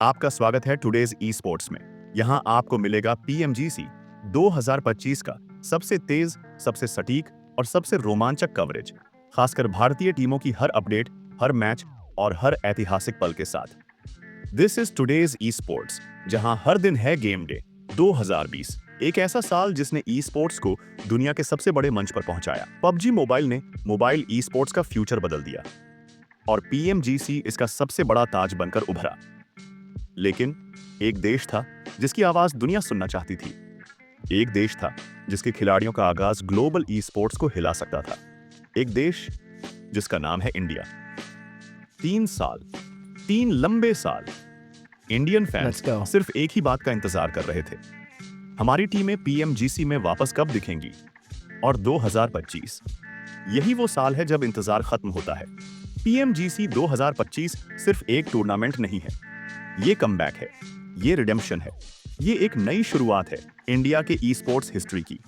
आपका स्वागत है टुडेज ई स्पोर्ट्स में। यहाँ आपको मिलेगा पीएमजीसी 2025 का सबसे तेज, सबसे सटीक और सबसे रोमांचक कवरेज, खासकर भारतीय टीमों की हर अपडेट, हर मैच और हर ऐतिहासिक पल के साथ। This is today's e sports, जहाँ हर दिन है गेम डे। 2020 एक ऐसा साल जिसने ई स्पोर्ट्स को दुनिया के सबसे बड़े मंच पर पहुंचाया। पबजी मोबाइल ने मोबाइल ई स्पोर्ट्स का फ्यूचर बदल दिया और पीएमजीसी इसका सबसे बड़ा ताज बनकर उभरा। लेकिन एक देश था जिसकी आवाज दुनिया सुनना चाहती थी। एक देश था जिसके खिलाड़ियों का आगाज ग्लोबल ई स्पोर्ट्स को हिला सकता था। एक देश जिसका नाम है इंडिया। 3 लंबे साल इंडियन फैंस सिर्फ एक ही बात का इंतजार कर रहे थे। हमारी टीमें पीएमजीसी में वापस कब दिखेंगी? और 2025 यही वो साल है जब इंतजार खत्म होता है। पीएमजीसी 2025 सिर्फ एक टूर्नामेंट नहीं है, ये कमबैक है, ये रिडेम्पशन है, ये एक नई शुरुआत है इंडिया के ई स्पोर्ट्स हिस्ट्री की।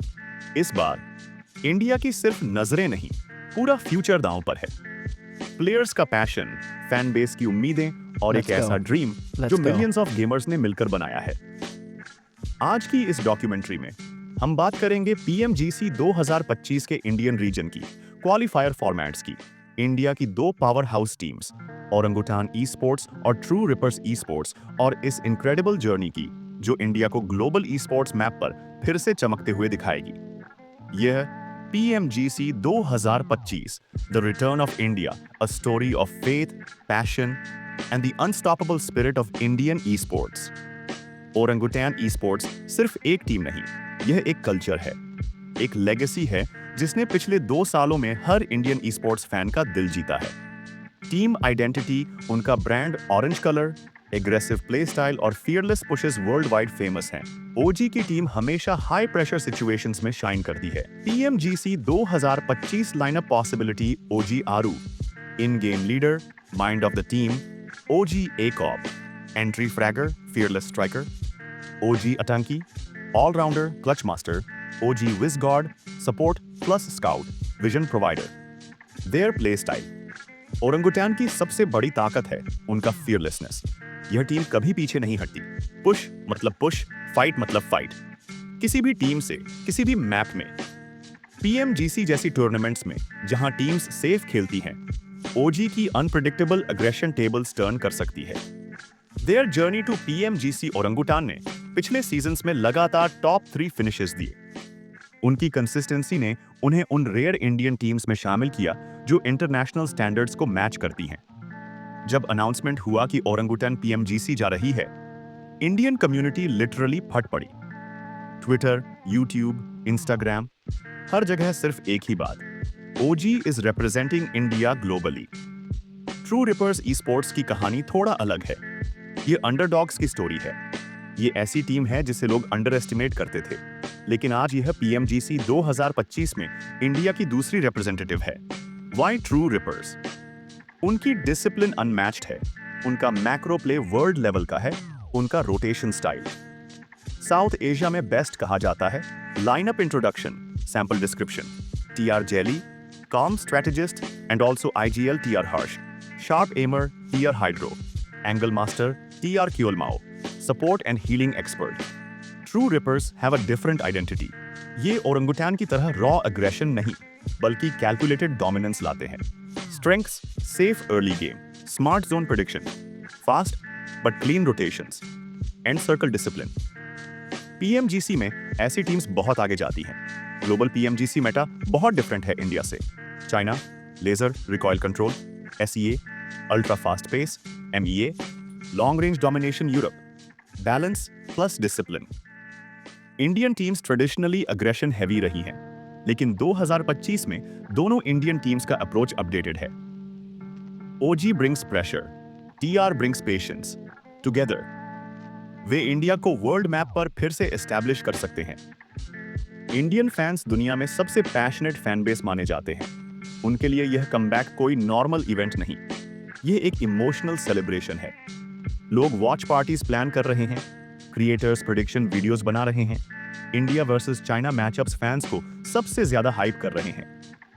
इस बार इंडिया की सिर्फ नजरें नहीं, पूरा फ्यूचर दांव पर है। प्लेयर्स का पैशन, फैन बेस की उम्मीदें और एक ऐसा ड्रीम जो मिलियंस ऑफ गेमर्स ने मिलकर बनाया है। आज की इस डॉक्यूमेंट्री में हम बात करेंगे पीएमजीसी 2025 के इंडियन रीजन की, क्वालिफायर फॉर्मेट्स की, इंडिया की 2 power house teams, orangutan e sports और ट्रू रिपर्स ई स्पोर्ट्स, और इस इनक्रेडिबल जर्नी की जो इंडिया को ग्लोबल ई स्पोर्ट्स मैप पर फिर से चमकते हुए दिखाएगी। यह PMGC 2025, the return of India, a story of faith, passion and the unstoppable spirit of Indian e sports. Orangutan e sports सिर्फ एक टीम नहीं, यह एक कल्चर है, एक लेगेसी है जिसने पिछले 2 सालों में हर इंडियन ई स्पोर्ट्स फैन का दिल जीता है। टीम आइडेंटिटी, उनका brand orange colour, aggressive play style और fearless pushes world wide famous हैं। ओजी की टीम हमेशा हाई प्रेशर सिचुएशंस में शाइन करती है। PMGC 2025 lineup possibility: OG Aaru, in game leader, mind of the team; OG एकॉप, entry fragger, fearless striker; OG Atanki, allrounder, clutch master; OG विजगॉड, support plus scout, vision provider. Their play style: orangutan की सबसे बड़ी ताकत है उनका फियरलेसनेस। यह team कभी पीछे नहीं हटती। पुश मतलब पुश, फाइट मतलब फाइट, किसी भी टीम से, किसी भी मैप में। पीएमजीसी जैसी टूर्नामेंट्स में जहां टीम्स सेफ खेलती हैं, ओजी की अनप्रेडिक्टेबल अग्रेशन टेबल्स टर्न कर सकती है। Their journey to PMGC orangutan ने पिछले सीजन्स में लगातार टॉप 3 फिनिशेस दिए। उनकी कंसिस्टेंसी ने उन्हें उन रेयर इंडियन टीम्स में शामिल किया जो इंटरनेशनल स्टैंडर्ड्स को मैच करती हैं। जब अनाउंसमेंट हुआ कि ओरंगुटान पीएमजीसी जा रही है, इंडियन कम्युनिटी लिटरली फट पड़ी। ट्विटर, यूट्यूब, इंस्टाग्राम, हर जगह सिर्फ एक ही बात: OG is representing India globally. True rippers e sports की कहानी थोड़ा अलग है। ये अंडरडॉग्स की स्टोरी है। ये ऐसी टीम है जिसे लोग अंडर एस्टिमेट करते थे, लेकिन आज यह पीएमजीसी 2025 में इंडिया की दूसरी रिप्रेजेंटेटिव है। Why true rippers? उनकी डिसिप्लिन अनमैच्ड है, उनका मैक्रो प्ले वर्ल्ड लेवल का है, उनका रोटेशन स्टाइल साउथ एशिया में बेस्ट कहा जाता है। Lineup introduction, sample description: TR Jelly, calm strategist and also IGL TR Harsh, sharp aimer TR Hydro, angle master TR Kyolmao, support and healing expert. True Rippers have a different identity. ये orangutan की तरह raw aggression नहीं, बल्कि calculated dominance लाते हैं। Strengths: safe early game, smart zone prediction, fast but clean rotations, and circle discipline. PMGC में ऐसी teams बहुत आगे जाती हैं। ग्लोबल पीएमजीसी मेटा बहुत डिफरेंट है इंडिया से। China, laser recoil control, SEA, ultra fast pace, MEA, long range domination Europe, balance plus discipline. Indian teams traditionally aggression heavy रही हैं, लेकिन 2025 में दोनों इंडियन टीम्स का अप्रोच अपडेटेड है। OG brings pressure, TR brings patience. Together वे India को world map पर फिर से एस्टैब्लिश कर सकते हैं। इंडियन फैंस दुनिया में सबसे पैशनेट फैन बेस माने जाते हैं। उनके लिए यह कमबैक कोई नॉर्मल इवेंट नहीं, यह एक इमोशनल सेलिब्रेशन है। लोग वॉच पार्टीज प्लान कर रहे हैं, क्रिएटर्स प्रेडिक्शन वीडियोस बना रहे हैं, India versus China matchups fans को सबसे ज्यादा हाइप कर रहे हैं,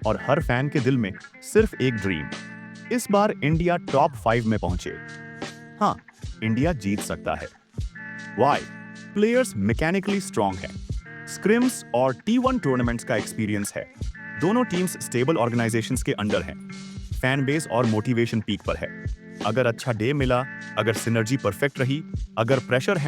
और हर फैन के दिल में सिर्फ एक ड्रीम: इस बार इंडिया टॉप 5 में पहुंचे। हाँ, इंडिया जीत सकता है। वाई? प्लेयर्स मैकेनिकली स्ट्रांग हैं, स्क्रिम्स और T1 टूर्नामेंट्स का एक्सपीरियंस है, दोनों टीम्स स्टेबल ऑर्गेनाइजेशंस के अंडर हैं, फैन बेस और मोटिवेशन पीक पर है। अगर अच्छा डे मिला, अगर सिनर्जी परफेक्ट रही, अगर प्रेशर है